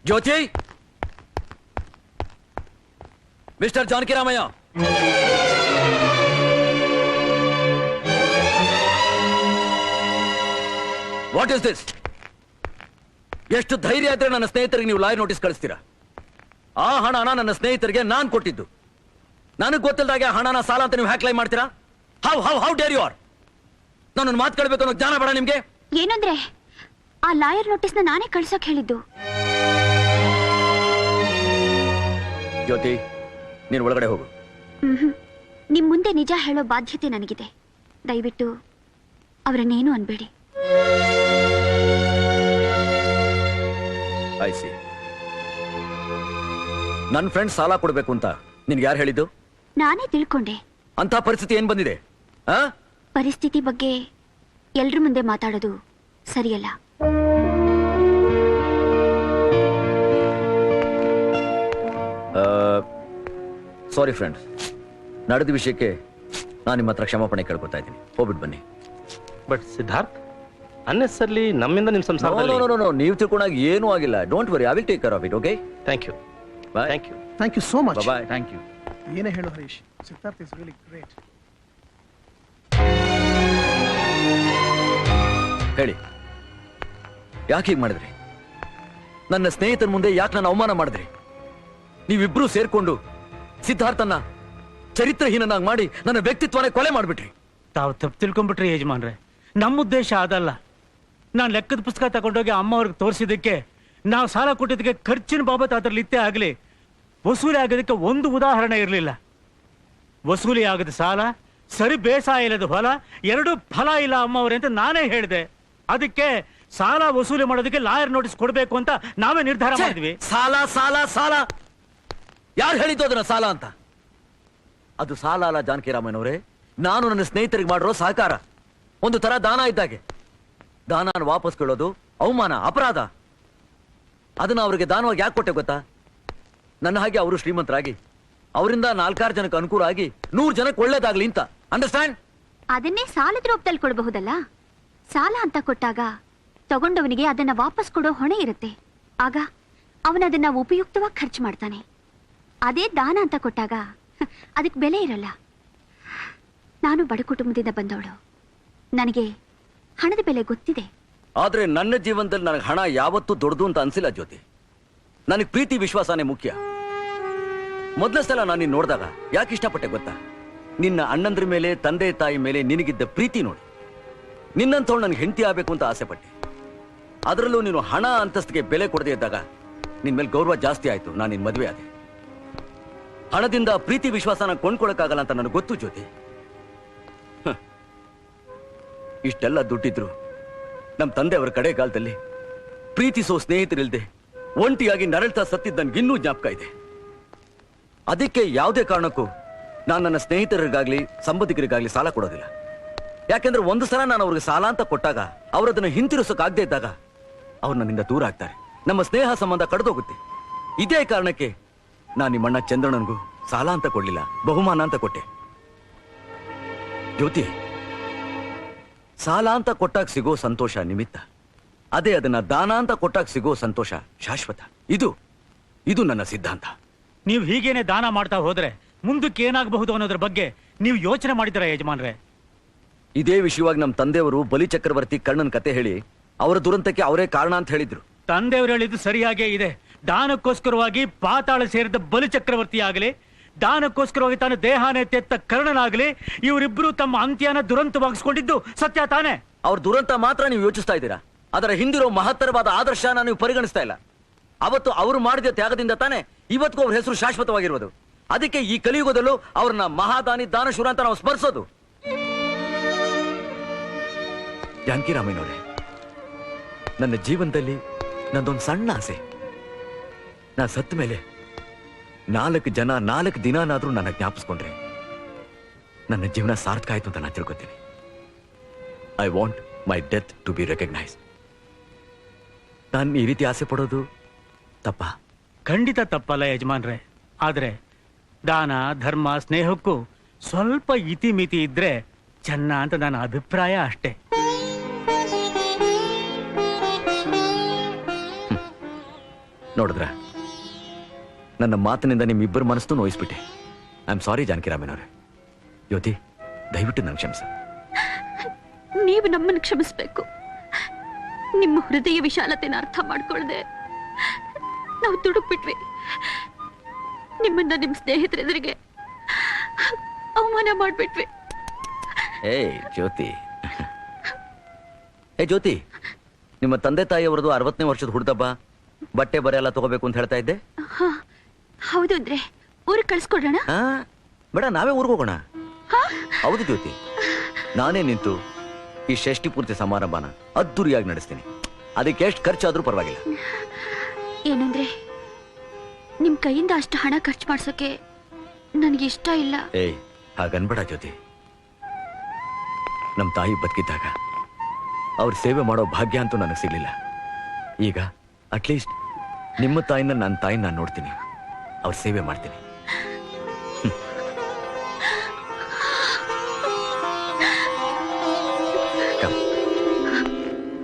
Jyothi, mister Janakiramaiah, what is this? ಎಷ್ಟು ಧೈರ್ಯ ಇದ್ರೆ ನನ್ನ ಸ್ನೇಹಿತರಿಗೆ ನೀವು ಲಾಯರ್ ನೋಟಿಸ್ ಕಳಿಸ್ತೀರಾ? ಆ ಹಣನ ನನ್ನ ಸ್ನೇಹಿತರಿಗೆ ನಾನ್ ಕೊಟ್ಟಿದ್ದು. ನನಗೆ ಗೊತ್ತಿಲ್ಲದಾಗೆ ಹಣನ ಸಾಲ ಅಂತ ನೀವು ಹ್ಯಾಕ್ ಕ್ಲೈಮ್ ಮಾಡ್ತೀರಾ? How how how dare you are? ನಾನು ಮಾತು ಕೇಳಬೇಕು ಅನ್ನೋ ಜ್ಞಾನ ಬೇಡ ನಿಮ್ಗೆ? ಏನಂದ್ರೆ ಆ ಲಾಯರ್ ನೋಟಿಸ್ನ ನಾನೇ ಕಳ್ಸೋಕ್ ಹೇಳಿದ್ದು. ಜ್ಯೋತಿ, ನೀನು ಒಳಗಡೆ ಹೋಗು. ನಿಮ್ ಮುಂದೆ ನಿಜ ಹೇಳೋ ಬಾಧ್ಯತೆ ನನಗಿದೆ. ದಯವಿಟ್ಟು ಅವರನ್ನೇನು ಅನ್ಬೇಡಿ. ಐಸಿ, ನನ್ನ ಫ್ರೆಂಡ್ ಸಾಲ ಕೊಡ್ಬೇಕು ಅಂತ ನಿನ್ಗೆ ಯಾರು ಹೇಳಿದ್ದು? ನಾನೇ ತಿಳ್ಕೊಂಡೆ. ಅಂತ ಪರಿಸ್ಥಿತಿ ಏನ್ ಬಂದಿದೆ? ಪರಿಸ್ಥಿತಿ ಬಗ್ಗೆ ಎಲ್ರ ಮುಂದೆ ಮಾತಾಡೋದು ಸರಿಯಲ್ಲ. ಸಾರಿ ಫ್ರೆಂಡ್, ನಡೆದ ವಿಷಯಕ್ಕೆ ನಾನು ನಿಮ್ಮ ಹತ್ರ ಕ್ಷಮಾಪಣೆ ಕೇಳ್ಕೊತಾ ಇದ್ದೀನಿ. ಹೋಗ್ಬಿಟ್ಟು ಬನ್ನಿ. ಬಟ್ ಸಿದ್ಧಾರ್ಥ್, ಅನ್ನೆಸರ್ಲಿ ನಮ್ಮಿಂದ ನಿಮ್ಮ ಸಂಸಾರದಲ್ಲಿ ನೀವು ತಿಳ್ಕೊಂಡಾಗ ಏನೂ ಆಗಿಲ್ಲ. Don't worry, I will take care of it. Okay, thank you. Bye. Thank you so much. Bye. Thank you. ಏನೇ ಹೇಳು Harish, Siddharth is really great. ಹೇಳಿ, ಯಾಕೆ ಹೀಗೆ ಮಾಡಿದ್ರಿ? ನನ್ನ ಸ್ನೇಹಿತರ ಮುಂದೆ ಯಾಕೆ ನನ್ನ ಅವಮಾನ ಮಾಡಿದ್ರಿ? ನೀವಿಬ್ರು ಸೇರ್ಕೊಂಡು ಸಿದ್ಧಾರ್ಥನ ಚರಿತ್ರಹೀನನಾಗಿ ಮಾಡಿ ನನ್ನ ವ್ಯಕ್ತಿತ್ವನೇ ಕೊಲೆ ಮಾಡಿಬಿಟ್ರಿ. ತಾವು ತಪ್ಪು ತಿಳ್ಕೊಂಡ್ಬಿಟ್ರಿ ಯಜಮಾನ್ರೆ. ನಮ್ಮ ಉದ್ದೇಶ ಅದಲ್ಲ. ನಾನು ಲೆಕ್ಕದ ಪುಸ್ತಕ ತಗೊಂಡೋಗಿ ಅಮ್ಮ ಅವ್ರಿಗೆ ತೋರಿಸಿದ್ದಕ್ಕೆ, ನಾವು ಸಾಲ ಕೊಟ್ಟಿದ್ದಕ್ಕೆ ಖರ್ಚಿನ ಬಾಬತ್ ಅದರಲ್ಲಿ ಇತ್ತೇ ಆಗಲಿ, ವಸೂಲಿ ಆಗೋದಕ್ಕೆ ಒಂದು ಉದಾಹರಣೆ ಇರಲಿಲ್ಲ. ವಸೂಲಿ ಆಗದ ಸಾಲ, ಸರಿ ಬೇಸಾಯ ಇಲ್ಲದ ಹೊಲ, ಎರಡು ಫಲ ಇಲ್ಲ ಅಮ್ಮ ಅವ್ರೆ ಅಂತ ನಾನೇ ಹೇಳಿದೆ. ಅದಕ್ಕೆ ಸಾಲ ವಸೂಲಿ ಮಾಡೋದಕ್ಕೆ ಲಾಯರ್ ನೋಟಿಸ್ ಕೊಡಬೇಕು ಅಂತ ನಾವೇ ನಿರ್ಧಾರ ಮಾಡಿದ್ವಿ. ಸಾಲ ಸಾಲ ಸಾಲ ಯಾರು ಹೇಳಿದ್ದು ಅದನ್ನ ಸಾಲ ಅಂತ? ಅದು ಸಾಲ ಅಲ್ಲ ಜಾನಕಿರಾಮಯ್ಯನವರೇ, ನಾನು ನನ್ನ ಸ್ನೇಹಿತರಿಗೆ ಮಾಡಿರೋ ಸಹಕಾರ. ಒಂದು ತರ ದಾನ ಇದ್ದಾಗೆ. ದಾನ ವಾಪಸ್ ಕೇಳೋದು ಅವಮಾನ, ಅಪರಾಧ. ಅದನ್ನ ಅವರಿಗೆ ದಾನವಾಗಿ ಯಾಕೆ ಕೊಟ್ಟೆ ಗೊತ್ತಾ? ನನ್ನ ಹಾಗೆ ಅವರು ಶ್ರೀಮಂತರಾಗಿ ಅವರಿಂದ 4-6 ಜನಕ್ಕೆ ಅನುಕೂಲ ಆಗಿ 100 ಜನಕ್ಕೆ ಒಳ್ಳೇದಾಗ್ಲಿ ಅಂತ. ಅಂಡರ್ಸ್ಟ್ಯಾಂಡ್? ಅದನ್ನೇ ಸಾಲದ ರೂಪದಲ್ಲಿ ಕೊಡಬಹುದಲ್ಲ. ಸಾಲ ಅಂತ ಕೊಟ್ಟಾಗ ತಗೊಂಡವನಿಗೆ ಅದನ್ನ ವಾಪಸ್ ಕೊಡೋ ಹೊಣೆ ಇರುತ್ತೆ. ಆಗ ಅವನದನ್ನ ಉಪಯುಕ್ತವಾಗಿ ಖರ್ಚು ಮಾಡ್ತಾನೆ. ಅದೇ ದಾನ ಅಂತ ಕೊಟ್ಟಾಗ ಅದಕ್ಕೆ ಬೆಲೆ ಇರಲ್ಲ. ನಾನು ಬಡ ಕುಟುಂಬದಿಂದ ಬಂದವಳು, ನನಗೆ ಹಣದ ಬೆಲೆ ಗೊತ್ತಿದೆ. ಆದ್ರೆ ನನ್ನ ಜೀವನದಲ್ಲಿ ನನಗೆ ಹಣ ಯಾವತ್ತೂ ದೊಡ್ಡದು ಅಂತ ಅನ್ಸಿಲ್ಲ ಜ್ಯೋತಿ. ನನಗೆ ಪ್ರೀತಿ ವಿಶ್ವಾಸನೇ ಮುಖ್ಯ. ಮೊದಲ ಸಲ ನಾನು ನಿನ್ನ ನೋಡಿದಾಗ ಯಾಕೆ ಇಷ್ಟಪಟ್ಟೆ ಗೊತ್ತಾ? ನಿನ್ನ ಅಣ್ಣಂದ್ರ ಮೇಲೆ, ತಂದೆ ತಾಯಿ ಮೇಲೆ ನಿನಗಿದ್ದ ಪ್ರೀತಿ ನೋಡಿ. ನಿನ್ನಂಥವಳು ನನಗೆ ಹೆಂಡತಿ ಆಗಬೇಕು ಅಂತ ಆಸೆ ಪಟ್ಟೆ. ಅದರಲ್ಲೂ ನೀನು ಹಣ ಅಂತಸ್ತಿಗೆ ಬೆಲೆ ಕೊಡದೇ ಇದ್ದಾಗ ನಿನ್ ಮೇಲೆ ಗೌರವ ಜಾಸ್ತಿ ಆಯ್ತು. ನಾನು ನಿನ್ ಮದುವೆ ಆದೆ. ಹಣದಿಂದ ಪ್ರೀತಿ ವಿಶ್ವಾಸನ ಕೊಂಡ್ಕೊಳಕ್ಕಾಗಲ್ಲ ಅಂತ ನನಗೆ ಗೊತ್ತು ಜ್ಯೋತಿ. ಇಷ್ಟೆಲ್ಲ ದುಡ್ಡಿದ್ರು ನಮ್ಮ ತಂದೆ ಅವರ ಕಡೆಗಾಲದಲ್ಲಿ ಪ್ರೀತಿಸೋ ಸ್ನೇಹಿತರಿಲ್ದೆ ಒಂಟಿಯಾಗಿ ನರಳ್ತಾ ಸತ್ತಿದ್ದ ನನ್ಗಿನ್ನೂ ಜ್ಞಾಪಕ ಇದೆ. ಅದಕ್ಕೆ ಯಾವುದೇ ಕಾರಣಕ್ಕೂ ನಾನು ನನ್ನ ಸ್ನೇಹಿತರಿಗಾಗ್ಲಿ ಸಂಬಂಧಿಕರಿಗಾಗ್ಲಿ ಸಾಲ ಕೊಡೋದಿಲ್ಲ. ಯಾಕೆಂದ್ರೆ ಒಂದು ಸಲ ನಾನು ಅವ್ರಿಗೆ ಸಾಲ ಅಂತ ಕೊಟ್ಟಾಗ ಅವರದನ್ನ ಹಿಂತಿರುಸೋಕಾಗದೇ ಇದ್ದಾಗ ಅವ್ರು ನನ್ನಿಂದ ದೂರ ಆಗ್ತಾರೆ. ನಮ್ಮ ಸ್ನೇಹ ಸಂಬಂಧ ಕಡ್ದೋಗುತ್ತೆ. ಇದೇ ಕಾರಣಕ್ಕೆ ನಾನು ನಿಮ್ಮಣ್ಣ ಚಂದ್ರಣ್ಣನಿಗೂ ಸಾಲ ಅಂತ ಕೊಡ್ಲಿಲ್ಲ, ಬಹುಮಾನ ಅಂತ ಕೊಟ್ಟೆ. ಜ್ಯೋತಿ, ಸಾಲ ಅಂತ ಕೊಟ್ಟಾಗ ಸಿಗೋ ಸಂತೋಷ ನಿಮಿತ್ತ, ಅದೇ ಅದನ್ನ ದಾನ ಅಂತ ಕೊಟ್ಟಾಗ ಸಿಗೋ ಸಂತೋಷ ಶಾಶ್ವತ. ಇದು ನನ್ನ ಸಿದ್ಧಾಂತ. ನೀವು ಹೀಗೇನೆ ದಾನ ಮಾಡ್ತಾ ಹೋದ್ರೆ ಮುಂದಕ್ಕೆ ಏನಾಗಬಹುದು ಅನ್ನೋದ್ರ ಬಗ್ಗೆ ನೀವು ಯೋಚನೆ ಮಾಡಿದ್ದೀರಾ ಯಜಮಾನ್ರೆ? ಇದೇ ವಿಷಯವಾಗಿ ನಮ್ಮ ತಂದೆಯವರು ಬಲಿ ಚಕ್ರವರ್ತಿ ಕರ್ಣನ್ ಕತೆ ಹೇಳಿ ಅವರ ದುರಂತಕ್ಕೆ ಅವರೇ ಕಾರಣ ಅಂತ ಹೇಳಿದ್ರು. ತಂದೆಯವರು ಹೇಳಿದ್ದು ಸರಿಯಾಗೇ ಇದೆ. ದಾನಕ್ಕೋಸ್ಕರವಾಗಿ ಪಾತಾಳ ಸೇರಿದ ಬಲಿ ಚಕ್ರವರ್ತಿ ಆಗಲಿ, ದಾನಕ್ಕೋಸ್ಕರವಾಗಿ ತಾನು ದೇಹಾನೇ ತೆತ್ತ ಕರ್ಣನಾಗಲಿ, ಇವರಿಬ್ರು ತಮ್ಮ ಅಂತ್ಯನ ದುರಂತವಾಗಿಸ್ಕೊಂಡಿದ್ದು ಸತ್ಯ ತಾನೆ? ಅವ್ರ ದುರಂತ ಮಾತ್ರ ನೀವು ಯೋಚಿಸ್ತಾ ಇದ್ದೀರಾ. ಅದರ ಹಿಂದಿರೋ ಮಹತ್ತರವಾದ ಆದರ್ಶನ ನೀವು ಪರಿಗಣಿಸ್ತಾ ಇಲ್ಲ. ಅವತ್ತು ಅವರು ಮಾಡಿದ ತ್ಯಾಗದಿಂದ ತಾನೆ ಇವತ್ತಿಗೂ ಅವ್ರ ಹೆಸರು ಶಾಶ್ವತವಾಗಿರುವುದು. ಅದಕ್ಕೆ ಈ ಕಲಿಯುಗದಲ್ಲೂ ಅವ್ರನ್ನ ಮಹಾದಾನಿ ದಾನಶೂರ ಅಂತ ನಾವು ಸ್ಮರಿಸೋದು. ಜಾನಕಿರಾಮಯ್ಯನವರೇ, ನನ್ನ ಜೀವನದಲ್ಲಿ ನಂದೊಂದು ಸಣ್ಣ ಆಸೆ. ನಾ ಸತ್ತ ಮೇಲೆ 4 ಜನ 4 ದಿನನಾದ್ರೂ ನನ್ನ ಜ್ಞಾಪಿಸ್ಕೊಂಡ್ರೆ ನನ್ನ ಜೀವನ ಸಾರ್ಥಕ ಆಯ್ತು ಅಂತ ನಾನು ತಿಳ್ಕೊತೀನಿ. I want my death to be recognised. ನಾನು ಈ ರೀತಿ ಆಸೆ ಪಡೋದು ತಪ್ಪ? ಖಂಡಿತ ತಪ್ಪಲ್ಲ ಯಜಮಾನ್ರೆ. ಆದ್ರೆ ದಾನ ಧರ್ಮ ಸ್ನೇಹಕ್ಕೂ ಸ್ವಲ್ಪ ಇತಿಮಿತಿ ಇದ್ರೆ ಚೆನ್ನ ಅಂತ ನನ್ನ ಅಭಿಪ್ರಾಯ ಅಷ್ಟೇ. ನೋಡಿದ್ರ ನನ್ನ ಮಾತಿನಿಂದ ನಿಮ್ಮಿಬ್ಬರ ಮನಸ್ಸು ನೋಯಿಸ್ಬಿಟ್ಟೆ. I am sorry ಜಾನಕಿರಾಮನವ್ರೆ. ಜ್ಯೋತಿ, ದಯವಿಟ್ಟು ನಂಗೆ ಕ್ಷಮಿಸಿ. ನೀವು ನಮ್ಮನ್ನು ಕ್ಷಮಿಸ್ಬೇಕು. ನಿಮ್ಮ ಹೃದಯ ವಿಶಾಲತೆನ ಅರ್ಥ ಮಾಡ್ಕೊಳ್ದೆ ನಾವು ತುಡುಕ್ಬಿಟ್ವಿ. ನಿಮ್ಮನ್ನ ನಿಮ್ಮ ಸ್ನೇಹಿತರೆದುರಿಗೆ ಅವಮಾನ ಮಾಡ್ಬಿಟ್ವಿ. ಜ್ಯೋತಿ, ಜ್ಯೋತಿ, ನಿಮ್ಮ ತಂದೆ ತಾಯಿಯವರದು 60ನೇ ವರ್ಷದ ಹುಡ್ದಬ್ಬ, ಬಟ್ಟೆ ಬರೆ ಎಲ್ಲ ತಗೋಬೇಕು ಅಂತ ಹೇಳ್ತಾ ಇದ್ದೆ. ಹೌದು ಅಂದ್ರೆ ಊರಿಗೆ ಕಳ್ಸ್ಕೊಡೋಣ? ಬೇಡ, ನಾವೇ ಊರಿಗೆ ಹೋಗೋಣ. ಹೌದು ಜ್ಯೋತಿ, ನಾನೇ ನಿಂತು ಈ ಷಷ್ಠಿ ಪೂರ್ತಿ ಸಮಾರಂಭನ ಅದ್ದೂರಿಯಾಗಿ ನಡೆಸ್ತೀನಿ. ಅದಕ್ಕೆ ಎಷ್ಟು ಖರ್ಚಾದ್ರೂ ಪರವಾಗಿಲ್ಲ. ಏನಂದ್ರೆ ನಿಮ್ ಕೈಯಿಂದ ಅಷ್ಟು ಹಣ ಖರ್ಚು ಮಾಡ್ಸೋಕೆ ನನಗೆ ಇಷ್ಟ ಇಲ್ಲ. ಹಾಗನ್ಬೇಡ ಜ್ಯೋತಿ. ನಮ್ಮ ತಾಯಿ ಬದುಕಿದ್ದಾಗ ಅವ್ರ ಸೇವೆ ಮಾಡೋ ಭಾಗ್ಯ ಅಂತೂ ನನಗೆ ಸಿಗ್ಲಿಲ್ಲ. ಈಗ ಅಟ್ಲೀಸ್ಟ್ ನಿಮ್ಮ ತಾಯಿನ ನನ್ನ ತಾಯಿನ ನಾನು ನೋಡ್ತೀನಿ, ಅವ್ರ ಸೇವೆ ಮಾಡ್ತೀನಿ.